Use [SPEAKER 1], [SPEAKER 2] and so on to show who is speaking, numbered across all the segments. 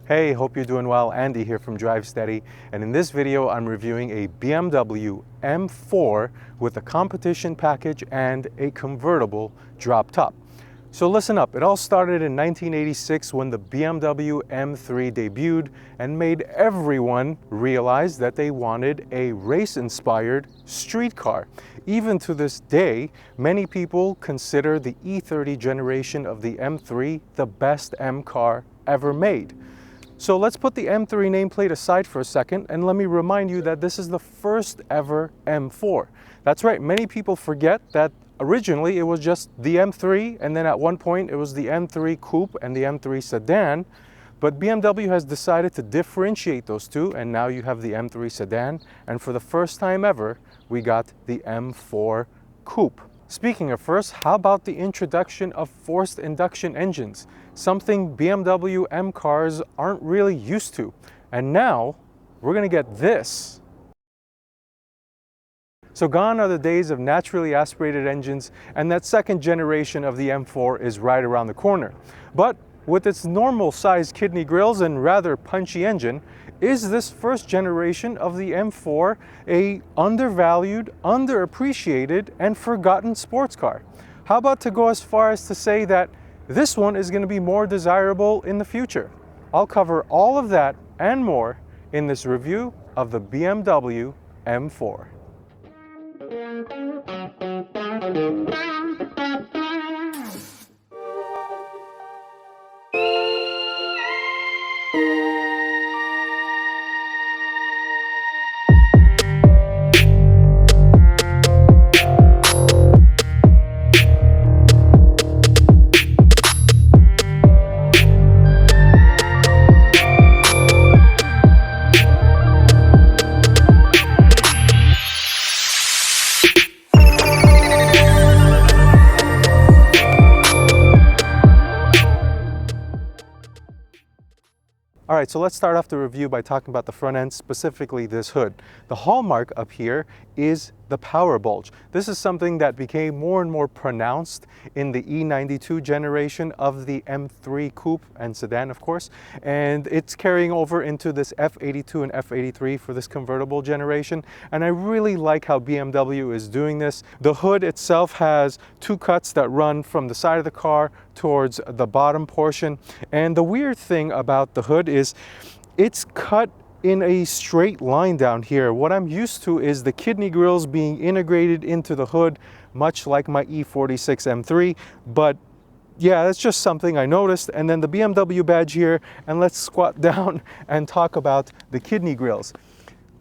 [SPEAKER 1] Hey, hope you're doing well. Andy here from Drive Steady, and in this video I'm reviewing a BMW M4 with a competition package and a convertible drop top. So listen up, it all started in 1986 when the BMW M3 debuted and made everyone realize that they wanted a race-inspired street car. Even to this day, many people consider the E30 generation of the M3 the best M car ever made. So let's put the M3 nameplate aside for a second and let me remind you that this is the first ever M4. That's right, many people forget that originally it was just the M3 and then at one point it was the M3 coupe and the M3 sedan, but BMW has decided to differentiate those two and now you have the M3 sedan, and for the first time ever we got the M4 coupe. Speaking of first, how about the introduction of forced induction engines? Something BMW M cars aren't really used to. And now we're gonna get this. So gone are the days of naturally aspirated engines, and that second generation of the M4 is right around the corner. But with its normal sized kidney grills and rather punchy engine, is this first generation of the M4 a undervalued, underappreciated, and forgotten sports car? How about to go as far as to say that this one is going to be more desirable in the future? I'll cover all of that and more in this review of the BMW M4. All right, so let's start off the review by talking about the front end, specifically this hood. The hallmark up here is the power bulge. This is something that became more and more pronounced in the E92 generation of the M3 coupe and sedan, of course, and it's carrying over into this F82 and F83 for this convertible generation, and I really like how BMW is doing this. The hood itself has two cuts that run from the side of the car towards the bottom portion, and the weird thing about the hood is it's cut in a straight line down here. What I'm used to is the kidney grills being integrated into the hood, much like my E46 M3, but yeah, that's just something I noticed. And then the BMW badge here, and let's squat down and talk about the kidney grills.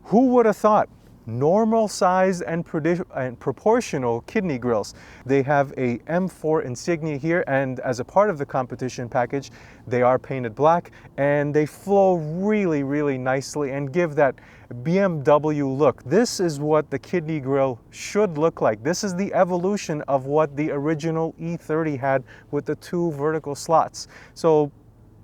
[SPEAKER 1] Who would have thought? Normal size and proportional kidney grills. They have a M4 insignia here, and as a part of the competition package, they are painted black and they flow really nicely and give that BMW look. This is what the kidney grill should look like. This is the evolution of what the original E30 had with the two vertical slots. So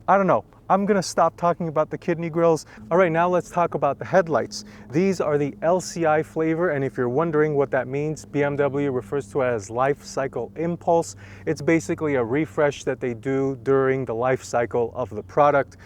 [SPEAKER 1] I don't know. I'm gonna stop talking about the kidney grills. All right, now let's talk about the headlights. These are the LCI flavor, and if you're wondering what that means, BMW refers to it as life cycle impulse. It's basically a refresh that they do during the life cycle of the product.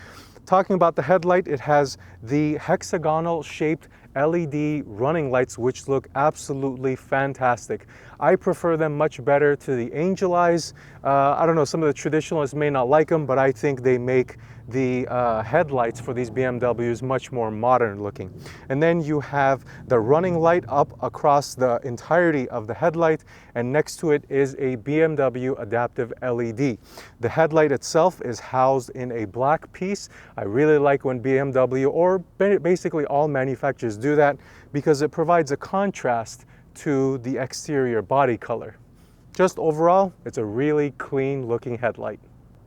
[SPEAKER 1] Talking about the headlight, it has the hexagonal shaped LED running lights, which look absolutely fantastic. I prefer them much better to the angel eyes. I don't know, some of the traditionalists may not like them, but I think they make the headlights for these BMWs much more modern looking. And then you have the running light up across the entirety of the headlight, and next to it is a BMW adaptive LED. The headlight itself is housed in a black piece. I really like when BMW, or basically all manufacturers, do that because it provides a contrast to the exterior body color. Just overall, it's a really clean looking headlight.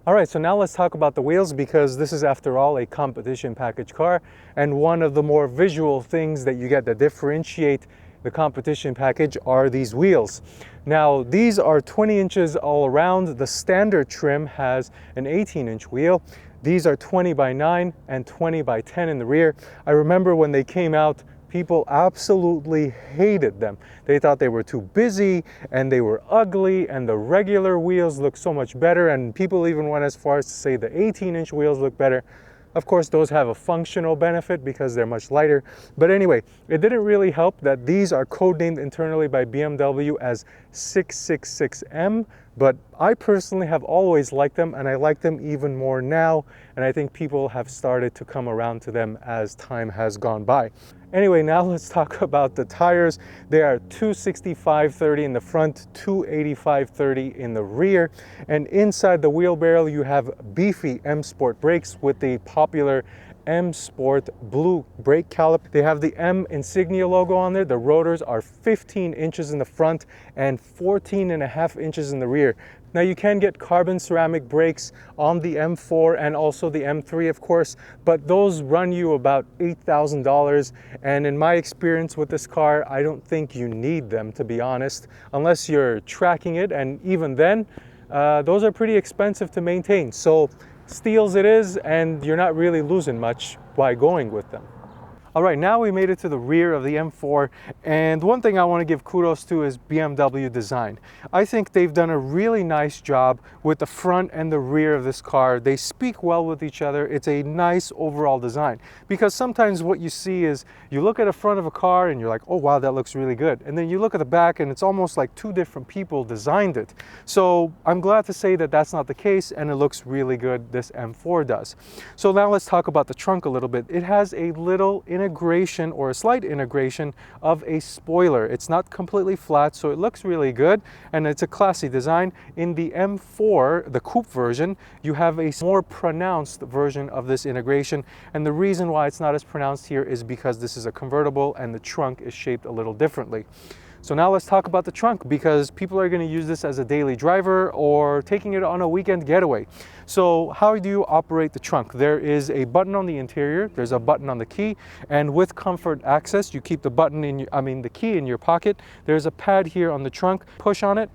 [SPEAKER 1] All right, so now let's talk about the wheels, because this is, after all, a competition package car, and one of the more visual things that you get that differentiate the competition package are these wheels. Now, these are 20 inches all around. The standard trim has an 18-inch wheel. These are 20 by 9 and 20 by 10 in the rear. I remember when they came out, people absolutely hated them. They thought they were too busy and they were ugly, and the regular wheels look so much better, and people even went as far as to say the 18-inch wheels look better. Of course, those have a functional benefit because they're much lighter. But anyway, it didn't really help that these are codenamed internally by BMW as 666M, but I personally have always liked them, and I like them even more now, and I think people have started to come around to them as time has gone by. Anyway, now let's talk about the tires. They are 265/30 in the front, 285/30 in the rear, and inside the wheel barrel you have beefy M Sport brakes with the popular M Sport blue brake caliper. They have the M insignia logo on there. The rotors are 15 inches in the front and 14.5 inches in the rear. Now you can get carbon ceramic brakes on the M4 and also the M3, of course, but those run you about $8,000. And in my experience with this car, I don't think you need them, to be honest, unless you're tracking it. And even then, those are pretty expensive to maintain. So steals it is, and you're not really losing much by going with them. All right, now we made it to the rear of the M4, and one thing I want to give kudos to is BMW design. I think they've done a really nice job with the front and the rear of this car. They speak well with each other. It's a nice overall design, because sometimes what you see is you look at the front of a car and you're like, oh wow, that looks really good. And then you look at the back and it's almost like two different people designed it. So I'm glad to say that that's not the case, and it looks really good, this M4 does. So now let's talk about the trunk a little bit. It has a little integration, or a slight integration, of a spoiler. It's not completely flat, so it looks really good, and it's a classy design. In the M4, the coupe version, you have a more pronounced version of this integration, and the reason why it's not as pronounced here is because this is a convertible and the trunk is shaped a little differently. So now let's talk about the trunk, because people are going to use this as a daily driver or taking it on a weekend getaway. So how do you operate the trunk? There is a button on the interior, there's a button on the key, and with comfort access, you keep the button in your, the key in your pocket. There's a pad here on the trunk, push on it,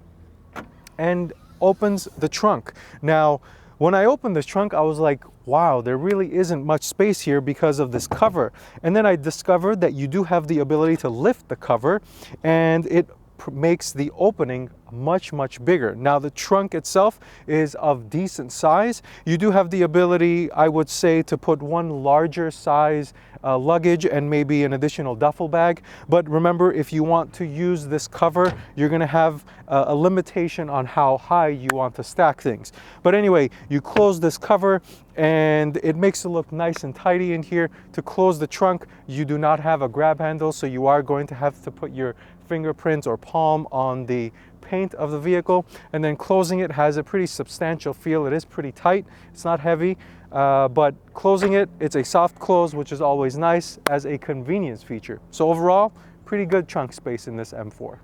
[SPEAKER 1] and opens the trunk. Now, when I opened this trunk, I was like, wow, there really isn't much space here because of this cover. And then I discovered that you do have the ability to lift the cover, and it makes the opening much bigger. Now the trunk itself is of decent size. You do have the ability, I would say, to put one larger size luggage and maybe an additional duffel bag. But remember, if you want to use this cover, you're going to have a limitation on how high you want to stack things. But anyway, you close this cover and it makes it look nice and tidy in here. To close the trunk, you do not have a grab handle, so you are going to have to put your fingerprints or palm on the paint of the vehicle, and then closing it has a pretty substantial feel. It is pretty tight, it's not heavy, but closing it, it's a soft close, which is always nice as a convenience feature. So overall, pretty good trunk space in this M4.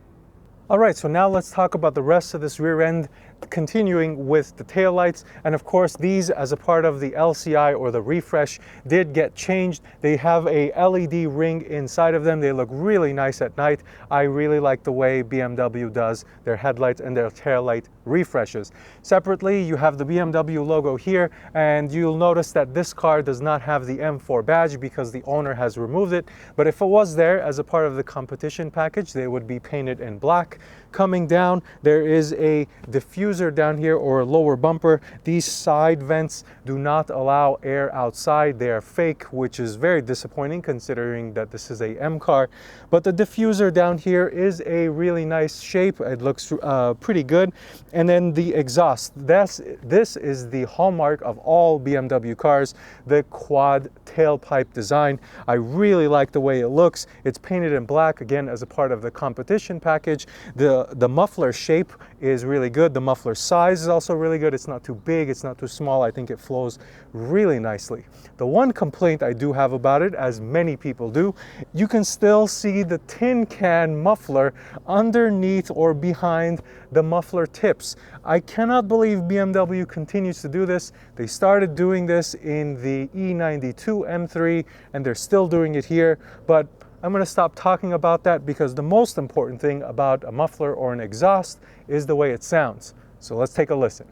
[SPEAKER 1] All right, so now let's talk about the rest of this rear end, continuing with the taillights. And of course, these, as a part of the LCI or the refresh, did get changed. They have a LED ring inside of them. They look really nice at night. I really like the way BMW does their headlights and their taillight refreshes. Separately, you have the BMW logo here, and you'll notice that this car does not have the M4 badge because the owner has removed it. But if it was there as a part of the competition package, they would be painted in black. Coming down, there is a diffuser down here, or a lower bumper. These side vents do not allow air outside. They are fake, which is very disappointing considering that this is a M car. But the diffuser down here is a really nice shape. It looks pretty good. And then the exhaust. This is the hallmark of all BMW cars, the quad tailpipe design. I really like the way it looks. It's painted in black, again, as a part of the competition package. The muffler shape is really good. The muffler size is also really good. It's not too big, it's not too small. I think it flows really nicely. The one complaint I do have about it, as many people do, you can still see the tin can muffler underneath or behind the muffler tips. I cannot believe BMW continues to do this. They started doing this in the E92 M3 and they're still doing it here, but I'm going to stop talking about that because the most important thing about a muffler or an exhaust is the way it sounds. So let's take a listen.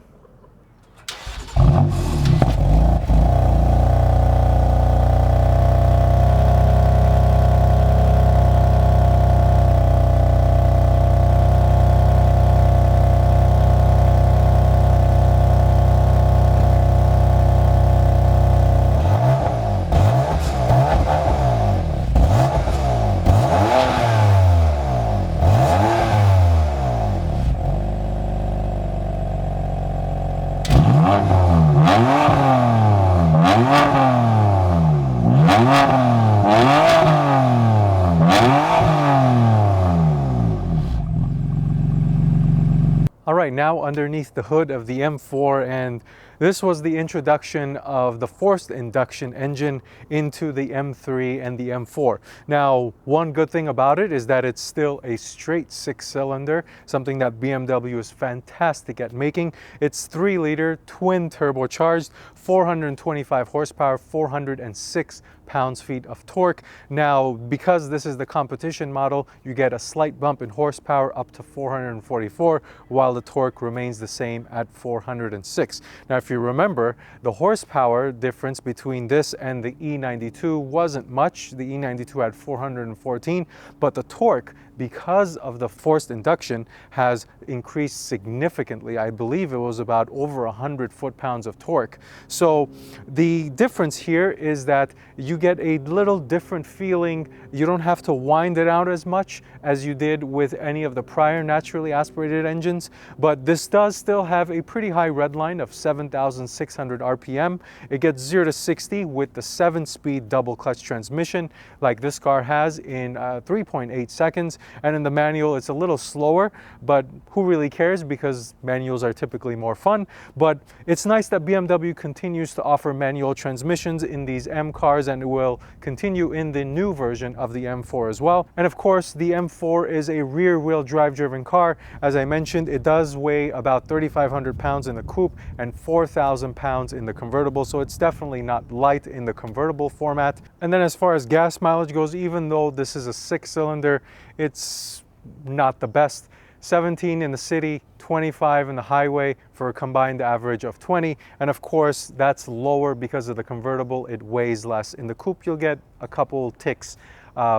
[SPEAKER 1] now underneath the hood of the M4, and this was the introduction of the forced induction engine into the M3 and the M4. Now, one good thing about it is that it's still a straight 6-cylinder, something that BMW is fantastic at making. It's 3-liter, twin turbocharged, 425 horsepower, 406 pounds-feet of torque. Now, because this is the competition model, you get a slight bump in horsepower up to 444, while the torque remains the same at 406. Now, if you remember, the horsepower difference between this and the E92 wasn't much. The E92 had 414, but the torque, because of the forced induction, has increased significantly. I believe it was about over 100 foot-pounds of torque. So the difference here is that you get a little different feeling. You don't have to wind it out as much as you did with any of the prior naturally aspirated engines, but this does still have a pretty high red line of 7,600 RPM. It gets 0 to 60 with the 7-speed double clutch transmission like this car has in 3.8 seconds. And in the manual, it's a little slower, but who really cares, because manuals are typically more fun. But it's nice that BMW continues to offer manual transmissions in these M cars, and it will continue in the new version of the M4 as well. And of course, the M4 is a rear-wheel drive driven car. As I mentioned, it does weigh about 3,500 pounds in the coupe and 4,000 pounds in the convertible, so it's definitely not light in the convertible format. And then as far as gas mileage goes, even though this is a 6-cylinder, it's not the best. 17 in the city, 25 in the highway for a combined average of 20. And of course, that's lower because of the convertible. It weighs less. In the coupe, you'll get a couple ticks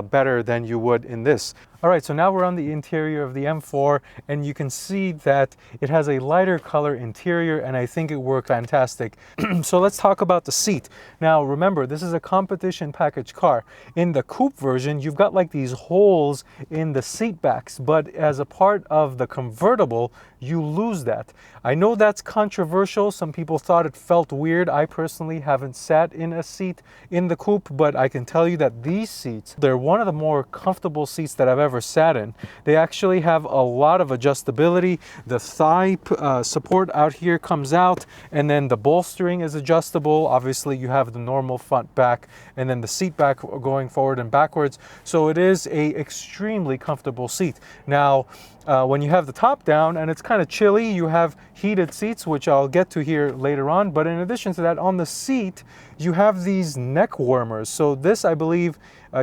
[SPEAKER 1] better than you would in this. All right, so now we're on the interior of the M4, and you can see that it has a lighter color interior, and I think it worked fantastic. So let's talk about the seat. Now, remember, this is a competition package car. In the coupe version, you've got like these holes in the seat backs, but as a part of the convertible, you lose that. I know that's controversial. Some people thought it felt weird. I personally haven't sat in a seat in the coupe, but I can tell you that these seats, they're one of the more comfortable seats that I've ever sat in. They actually have a lot of adjustability. The thigh support out here comes out, and then the bolstering is adjustable. Obviously, you have the normal front back, and then the seat back going forward and backwards. So it is a extremely comfortable seat. Now, when you have the top down and it's kind of chilly, you have heated seats, which I'll get to here later on. But in addition to that, on the seat, you have these neck warmers. So this, I believe,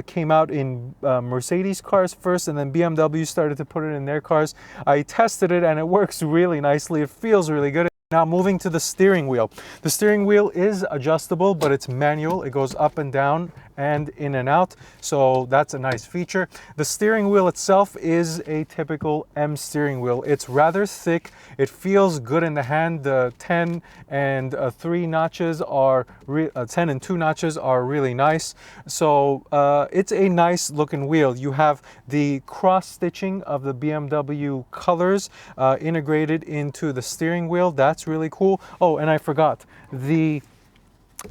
[SPEAKER 1] came out in Mercedes cars first, and then BMW started to put it in their cars. I tested it and it works really nicely. It feels really good. Now moving to the steering wheel. The steering wheel is adjustable, but it's manual. It goes up and down and in and out, so that's a nice feature. The steering wheel itself is a typical M steering wheel. It's rather thick. It feels good in the hand. The 10 and 2 notches are really nice. So it's a nice looking wheel. You have the cross stitching of the BMW colors integrated into the steering wheel. That's really cool. Oh, and I forgot, the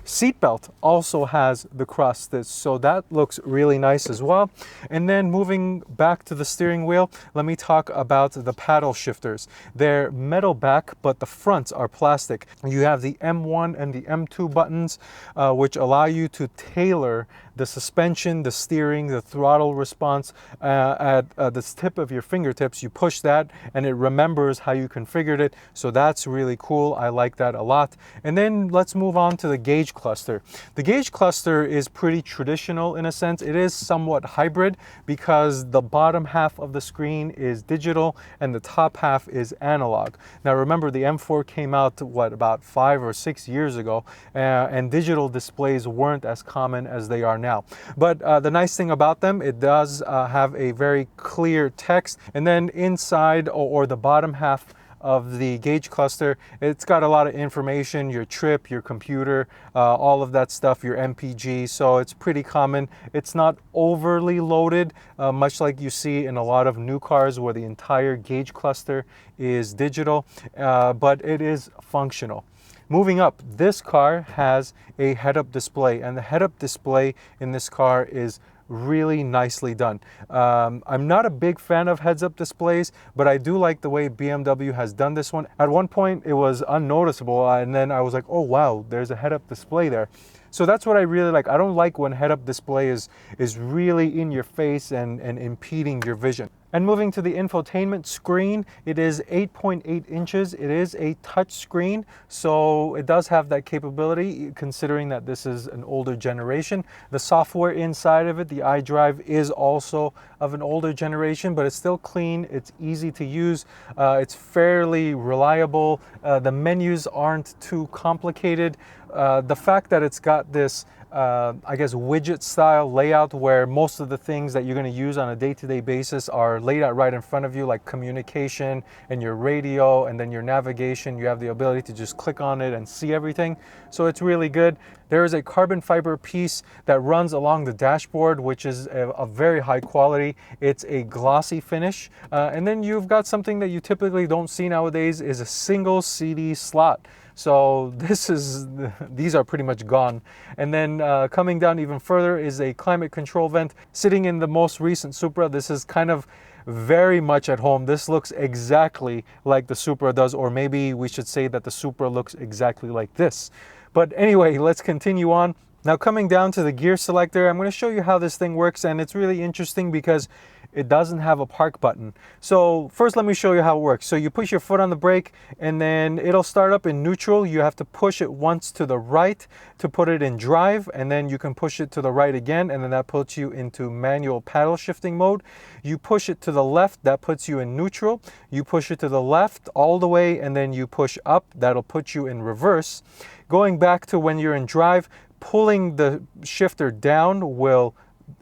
[SPEAKER 1] seatbelt also has the cross stitch, so that looks really nice as well. And then moving back to the steering wheel, let me talk about the paddle shifters. They're metal back, but the fronts are plastic. You have the M1 and the M2 buttons, which allow you to tailor the suspension, the steering, the throttle response at the tip of your fingertips. You push that and it remembers how you configured it. So that's really cool. I like that a lot. And then let's move on to the gauge cluster. The gauge cluster is pretty traditional in a sense. It is somewhat hybrid because the bottom half of the screen is digital and the top half is analog. Now remember, the M4 came out, what, about 5 or 6 years ago, and digital displays weren't as common as they are now. But the nice thing about them, it does have a very clear text, and then inside or the bottom half of the gauge cluster, it's got a lot of information, your trip, your computer, all of that stuff, your MPG, so it's pretty common. It's not overly loaded, much like you see in a lot of new cars where the entire gauge cluster is digital, but it is functional. Moving up, this car has a head-up display, and the head-up display in this car is really nicely done. I'm not a big fan of heads-up displays, but I do like the way BMW has done this one. At one point, it was unnoticeable, and then I was like, oh wow, there's a head-up display there. So that's what I really like. I don't like when head-up display is really in your face and impeding your vision. And moving to the infotainment screen, it is 8.8 inches. It is a touch screen, so it does have that capability considering that this is an older generation. The software inside of it, the iDrive, is also of an older generation, but it's still clean, it's easy to use, it's fairly reliable. The menus aren't too complicated. The fact that it's got this I guess widget style layout where most of the things that you're going to use on a day-to-day basis are laid out right in front of you, like communication and your radio and then your navigation. You have the ability to just click on it and see everything. So it's really good. There is a carbon fiber piece that runs along the dashboard, which is a very high quality. It's a glossy finish. And then you've got something that you typically don't see nowadays is a single CD slot. So these are pretty much gone. And then coming down even further is a climate control vent. Sitting in the most recent Supra, this is kind of very much at home. This looks exactly like the Supra does, or maybe we should say that the Supra looks exactly like this. But anyway, let's continue on. Now coming down to the gear selector, I'm going to show you how this thing works, and it's really interesting because it doesn't have a park button. So first let me show you how it works. So you push your foot on the brake and then it'll start up in neutral. You have to push it once to the right to put it in drive, and then you can push it to the right again, and then that puts you into manual paddle shifting mode. You push it to the left, that puts you in neutral. You push it to the left all the way and then you push up, that'll put you in reverse. Going back to when you're in drive, pulling the shifter down will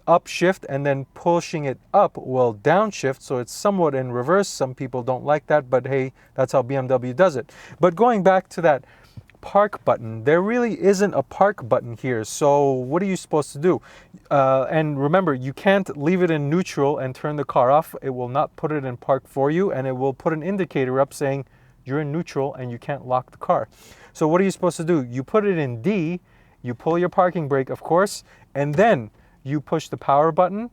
[SPEAKER 1] upshift, and then pushing it up will downshift, so it's somewhat in reverse. Some people don't like that, but hey, that's how BMW does it. But going back to that park button, there really isn't a park button here. So what are you supposed to do? And remember, you can't leave it in neutral and turn the car off. It will not put it in park for you, and it will put an indicator up saying you're in neutral and you can't lock the car. So what are you supposed to do? You put it in D, you pull your parking brake, of course, and then you push the power button,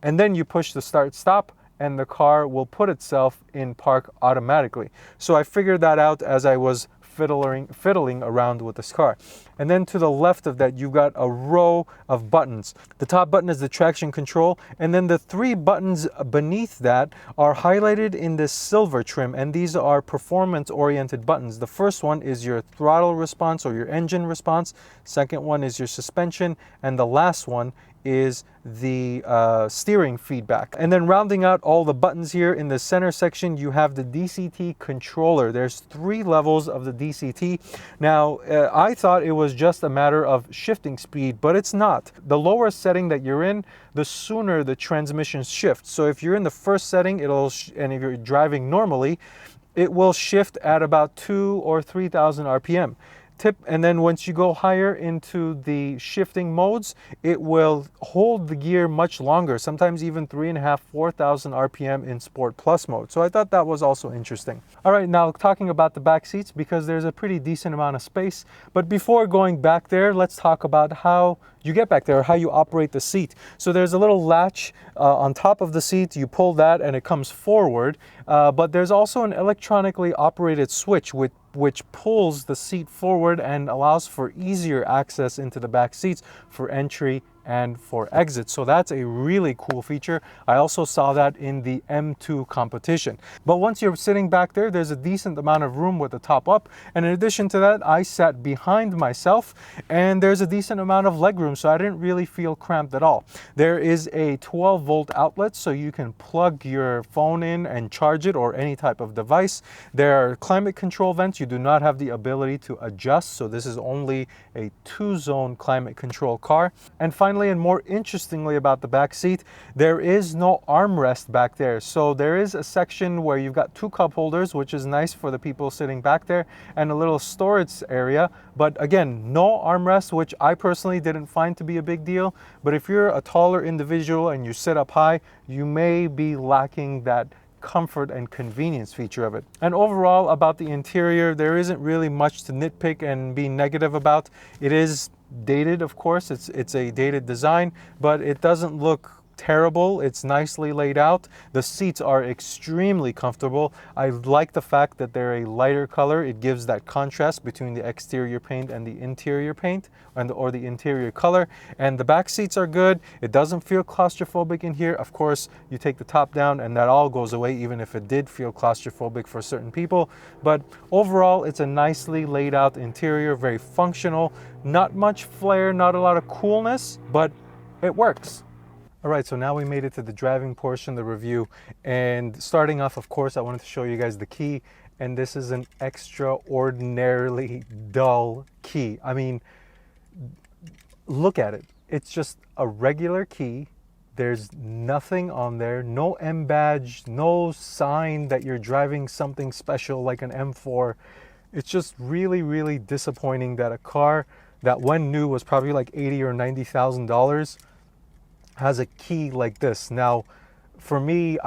[SPEAKER 1] and then you push the start stop, and the car will put itself in park automatically. So I figured that out as I was fiddling around with this car. And then to the left of that, you've got a row of buttons. The top button is the traction control, and then the three buttons beneath that are highlighted in this silver trim, and these are performance-oriented buttons. The first one is your throttle response or your engine response. Second one is your suspension, and the last one is the steering feedback. And then rounding out all the buttons here in the center section, you have the DCT controller. There's 3 levels of the DCT. Now, I thought it was just a matter of shifting speed, but it's not. The lower setting that you're in, the sooner the transmission shifts. So if you're in the first setting, and if you're driving normally, it will shift at about 2,000 or 3,000 RPM. And then once you go higher into the shifting modes, it will hold the gear much longer, sometimes even 3,500, 4,000 RPM in Sport Plus mode. So I thought that was also interesting. All right, now talking about the back seats, because there's a pretty decent amount of space. But before going back there, let's talk about how you get back there, or how you operate the seat. So there's a little latch on top of the seat. You pull that and it comes forward. But there's also an electronically operated switch which pulls the seat forward and allows for easier access into the back seats for entry and for exit. So that's a really cool feature. I also saw that in the M2 competition. But once you're sitting back there, there's a decent amount of room with the top up. And in addition to that, I sat behind myself and there's a decent amount of leg room, so I didn't really feel cramped at all. There is a 12-volt outlet, so you can plug your phone in and charge it, or any type of device. There are climate control vents. You do not have the ability to adjust, so this is only a 2-zone climate control car. And finally, and more interestingly about the back seat, there is no armrest back there. So there is a section where you've got 2 cup holders, which is nice for the people sitting back there, and a little storage area. But again, no armrest, which I personally didn't find to be a big deal. But if you're a taller individual and you sit up high, you may be lacking that comfort and convenience feature of it. And overall, about the interior, there isn't really much to nitpick and be negative about. It is dated, of course. It's a dated design, but it doesn't look terrible. It's nicely laid out. The seats are extremely comfortable. I like the fact that they're a lighter color. It gives that contrast between the exterior paint and the interior paint, or the interior color. And the back seats are good. It doesn't feel claustrophobic in here. Of course, you take the top down and that all goes away, even if it did feel claustrophobic for certain people. But overall, it's a nicely laid out interior, very functional, not much flair, not a lot of coolness, but it works. All right, so now we made it to the driving portion of the review. And starting off, of course, I wanted to show you guys the key. And this is an extraordinarily dull key. I mean, look at it. It's just a regular key. There's nothing on there, no M badge, no sign that you're driving something special like an M4. It's just really, really disappointing that a car that when new was probably like $80,000 or $90,000 has a key like this. Now, for me,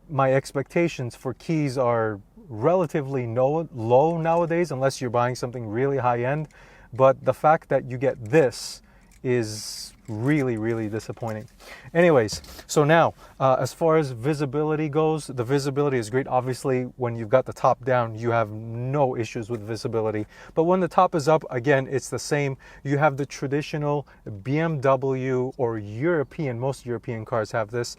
[SPEAKER 1] my expectations for keys are relatively low nowadays, unless you're buying something really high end. But the fact that you get this is really, really disappointing. Anyways, so now as far as visibility goes, the visibility is great. Obviously, when you've got the top down, you have no issues with visibility. But when the top is up, again, it's the same. You have the traditional BMW or European, most European cars have this,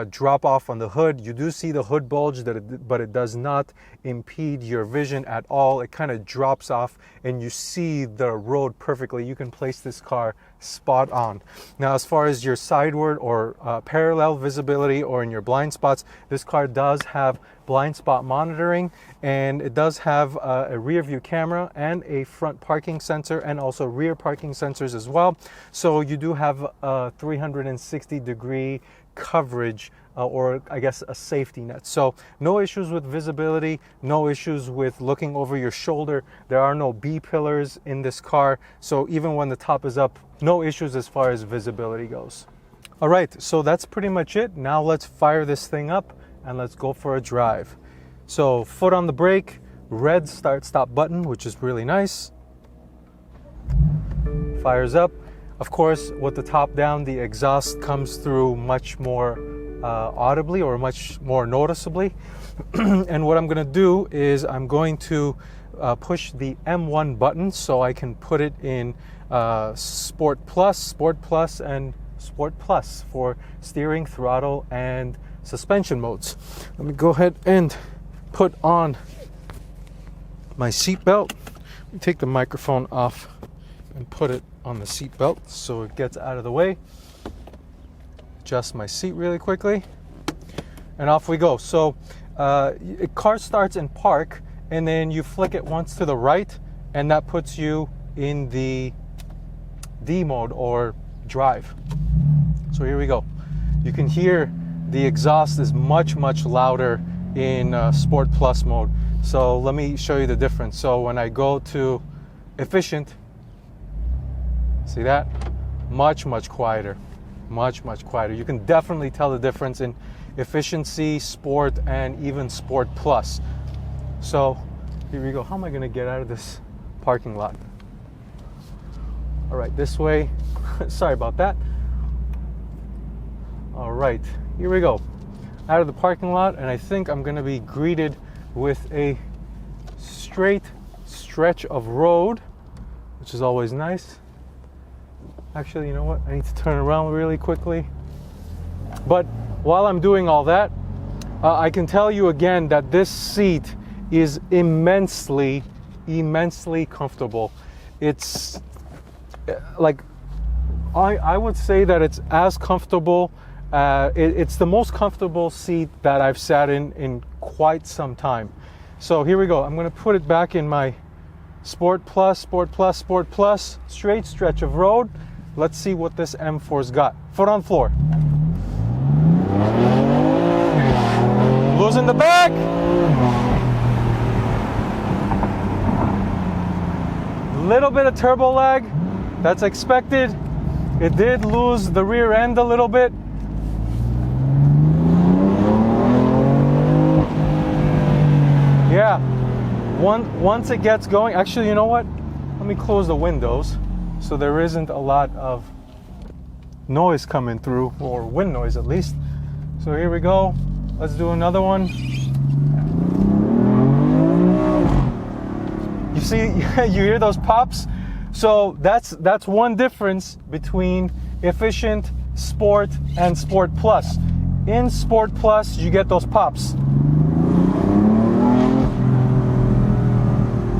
[SPEAKER 1] drop off on the hood. You do see the hood bulge, but it does not impede your vision at all. It kind of drops off and you see the road perfectly. You can place this car spot on. Now, as far as your sideward or parallel visibility or in your blind spots, this car does have blind spot monitoring, and it does have a rear view camera and a front parking sensor, and also rear parking sensors as well. So you do have a 360-degree coverage, or I guess a safety net. So no issues with visibility, no issues with looking over your shoulder. There are no B pillars in this car. So even when the top is up, no issues as far as visibility goes. All right, so that's pretty much it. Now let's fire this thing up and let's go for a drive. So foot on the brake, red start stop button, which is really nice. Fires up. Of course, with the top down, the exhaust comes through much more audibly, or much more noticeably. And what I'm going to do is I'm going to push the M1 button so I can put it in Sport Plus, and Sport Plus for steering, throttle, and suspension modes. Let me go ahead and put on my seat belt. Let me take the microphone off and put it on the seat belt so it gets out of the way. Adjust my seat really quickly, and off we go. So car starts in park, and then you flick it once to the right, and that puts you in the D mode, or drive. So here we go. You can hear the exhaust is much louder in Sport Plus mode. So let me show you the difference. So when I go to efficient, see that? Much quieter, much quieter. You can definitely tell the difference in efficiency, sport, and even Sport Plus. So here we go. How am I gonna get out of this parking lot? All right, this way. Sorry about that. All right, here we go. Out of the parking lot, and I think I'm gonna be greeted with a straight stretch of road, which is always nice. Actually, you know what? I need to turn around really quickly. But while I'm doing all that, I can tell you again that this seat is immensely comfortable. It's like, I would say that it's as comfortable. It's the most comfortable seat that I've sat in quite some time. So here we go. I'm going to put it back in my Sport Plus, straight stretch of road. Let's see what this M4's got. Foot on floor. Losing the back. Little bit of turbo lag. That's expected. It did lose the rear end a little bit. Yeah, once it gets going, actually, you know what? Let me close the windows so there isn't a lot of noise coming through, or wind noise at least. So here we go. Let's do another one. You see, you hear those pops? So that's one difference between efficient, sport, and sport plus. In sport plus, you get those pops.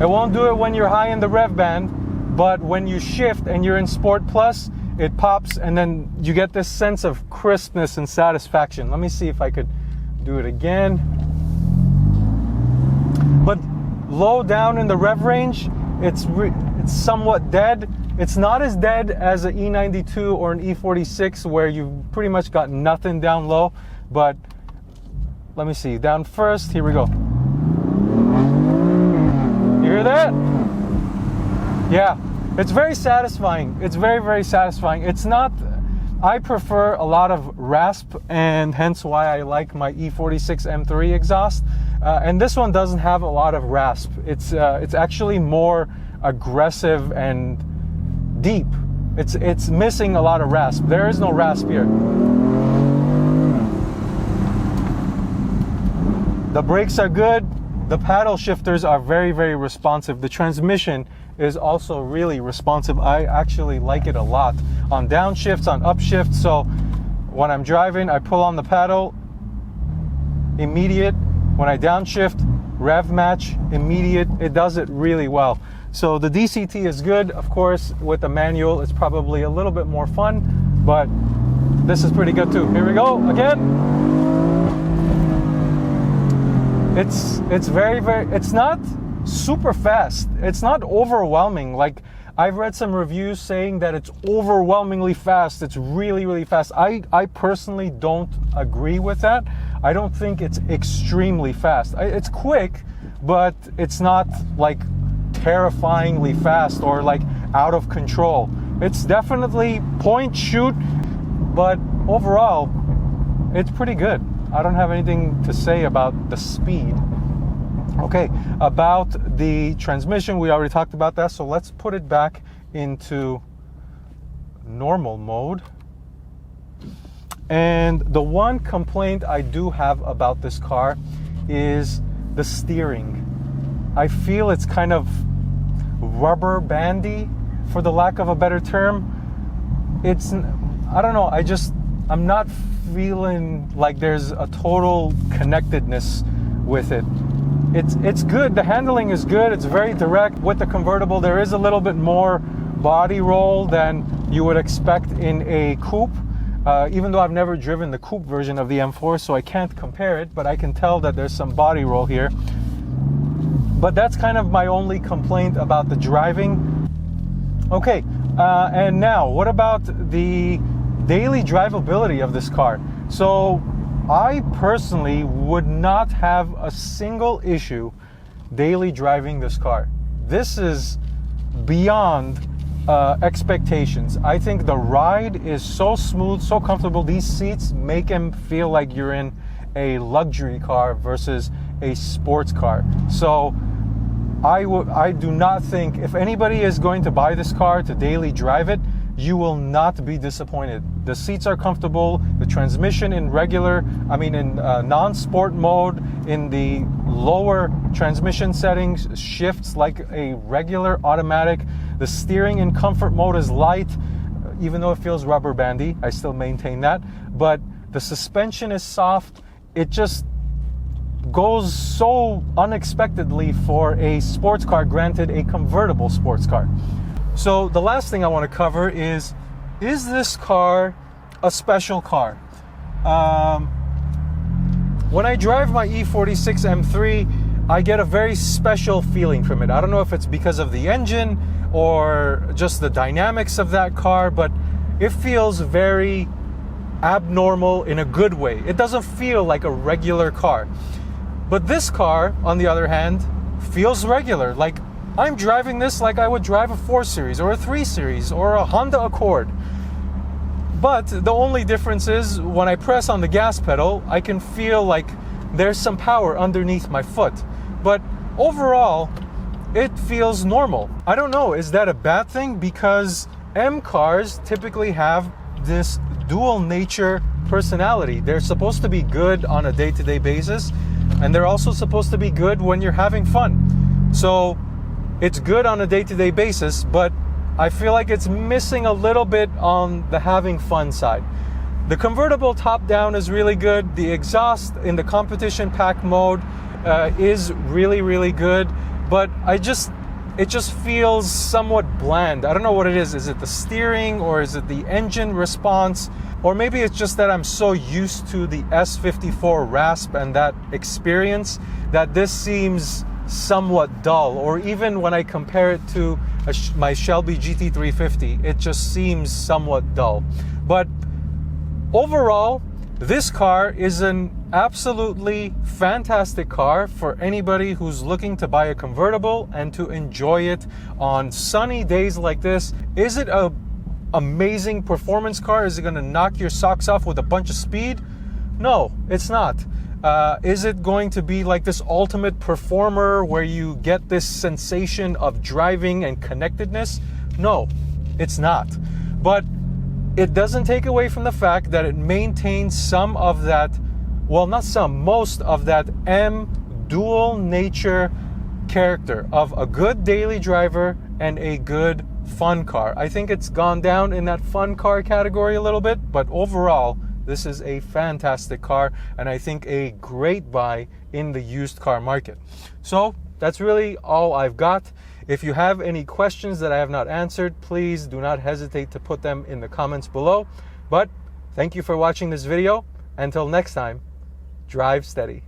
[SPEAKER 1] It won't do it when you're high in the rev band, but when you shift and you're in sport plus, it pops, and then you get this sense of crispness and satisfaction. Let me see if I could do it again. But low down in the rev range, it's somewhat dead. It's not as dead as an E92 or an E46 where you've pretty much got nothing down low, but let me see. Down first, here we go. You hear that? Yeah, it's very satisfying. It's very, very satisfying. It's not, I prefer a lot of rasp, and hence why I like my E46 M3 exhaust. And this one doesn't have a lot of rasp. It's actually more aggressive and deep. It's missing a lot of rasp. There is no rasp here. The brakes are good. The paddle shifters are very, very responsive. The transmission is also really responsive. I actually like it a lot on downshifts, on upshifts. So when I'm driving, I pull on the paddle, immediate. When I downshift, rev match, immediate. It does it really well. So the DCT is good. Of course, with the manual, it's probably a little bit more fun, but this is pretty good too. Here we go again. It's very, very, it's not super fast. It's not overwhelming. Like, I've read some reviews saying that it's overwhelmingly fast. It's really, really fast. I personally don't agree with that. I don't think it's extremely fast. It's quick, but it's not like terrifyingly fast or like out of control. It's definitely point shoot, but overall, it's pretty good. I don't have anything to say about the speed. Okay, about the transmission, we already talked about that, so let's put it back into normal mode. And the one complaint I do have about this car is the steering. I feel it's kind of rubber bandy, for the lack of a better term. It's, I don't know, I'm not feeling like there's a total connectedness with it. It's good. The handling is good. It's very direct. With the convertible, there is a little bit more body roll than you would expect in a coupe. Even though I've never driven the coupe version of the M4, so I can't compare it, but I can tell that there's some body roll here. But that's kind of my only complaint about the driving. Okay, and now, what about the daily drivability of this car? So I personally would not have a single issue daily driving this car. This is beyond expectations. I think the ride is so smooth, so comfortable. These seats make them feel like you're in a luxury car versus a sports car. So I do not think, if anybody is going to buy this car to daily drive it, you will not be disappointed. The seats are comfortable. The transmission in non-sport mode, in the lower transmission settings, shifts like a regular automatic. The steering in comfort mode is light, even though it feels rubber bandy. I still maintain that. But the suspension is soft. It just goes so unexpectedly for a sports car, granted a convertible sports car. So the last thing I want to cover is this car a special car? When I drive my E46 M3, I get a very special feeling from it. I don't know if it's because of the engine or just the dynamics of that car, but it feels very abnormal in a good way. It doesn't feel like a regular car. But this car, on the other hand, feels regular. Like, I'm driving this like I would drive a 4 Series or a 3 Series or a Honda Accord. But the only difference is when I press on the gas pedal, I can feel like there's some power underneath my foot. But overall, it feels normal. I don't know, is that a bad thing? Because M cars typically have this dual nature personality. They're supposed to be good on a day-to-day basis, and they're also supposed to be good when you're having fun. So it's good on a day-to-day basis, but I feel like it's missing a little bit on the having fun side. The convertible top down is really good. The exhaust in the competition pack mode is really, really good, but it just feels somewhat bland. I don't know what it is. Is it the steering, or is it the engine response? Or maybe it's just that I'm so used to the S54 rasp and that experience that this seems somewhat dull. Or even when I compare it to my Shelby GT350, it just seems somewhat dull. But overall, this car is an absolutely fantastic car for anybody who's looking to buy a convertible and to enjoy it on sunny days like this. Is it a amazing performance car? Is it going to knock your socks off with a bunch of speed? No, it's not. Is it going to be like this ultimate performer where you get this sensation of driving and connectedness? No, it's not. But it doesn't take away from the fact that it maintains some of that, well, not some, most of that M dual nature character of a good daily driver and a good fun car. I think it's gone down in that fun car category a little bit, but overall, this is a fantastic car, and I think a great buy in the used car market. So that's really all I've got. If you have any questions that I have not answered, please do not hesitate to put them in the comments below. But thank you for watching this video. Until next time, drive steady.